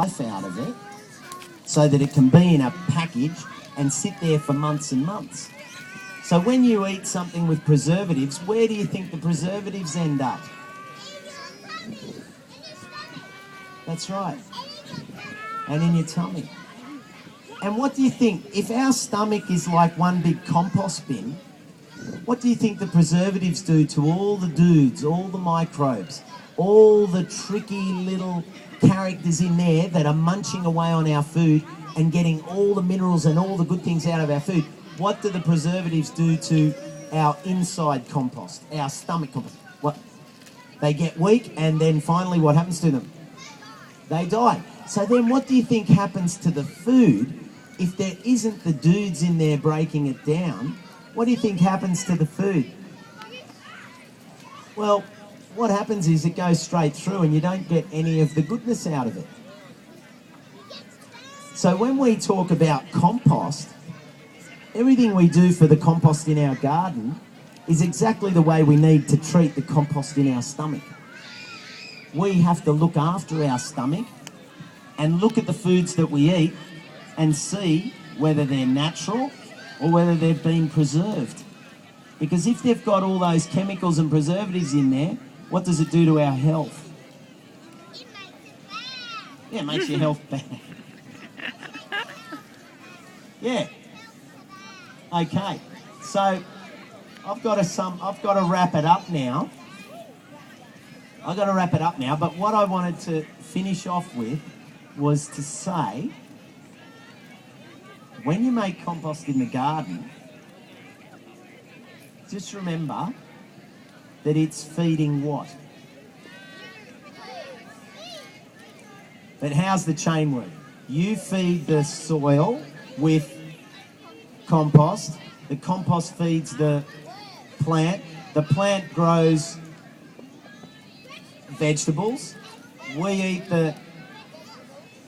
life out of it so that it can be in a package and sit there for months and months. So when you eat something with preservatives, where do you think the preservatives end up? That's right. And in your tummy. And what do you think? If our stomach is like one big compost bin, what do you think the preservatives do to all the dudes, all the microbes, all the tricky little characters in there that are munching away on our food and getting all the minerals and all the good things out of our food? What do the preservatives do to our inside compost, our stomach compost? What? They get weak, and then finally what happens to them? They die. So then what do you think happens to the food if there isn't the dudes in there breaking it down? What do you think happens to the food? Well, what happens is it goes straight through and you don't get any of the goodness out of it. So when we talk about compost, everything we do for the compost in our garden is exactly the way we need to treat the compost in our stomach. We have to look after our stomach and look at the foods that we eat and see whether they're natural or whether they've been preserved. Because if they've got all those chemicals and preservatives in there, what does it do to our health? Yeah, it makes your health bad. Yeah. Okay. So I've got to wrap it up now. But what I wanted to finish off with was to say, when you make compost in the garden, just remember that it's feeding what? But how's the chain work? You feed the soil with compost. The compost feeds the plant. The plant grows vegetables. We eat the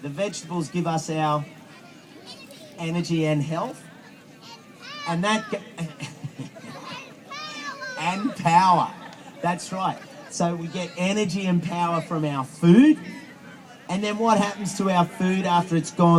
vegetables give us our energy and health. And that... and power. That's right. So we get energy and power from our food. And then what happens to our food after it's gone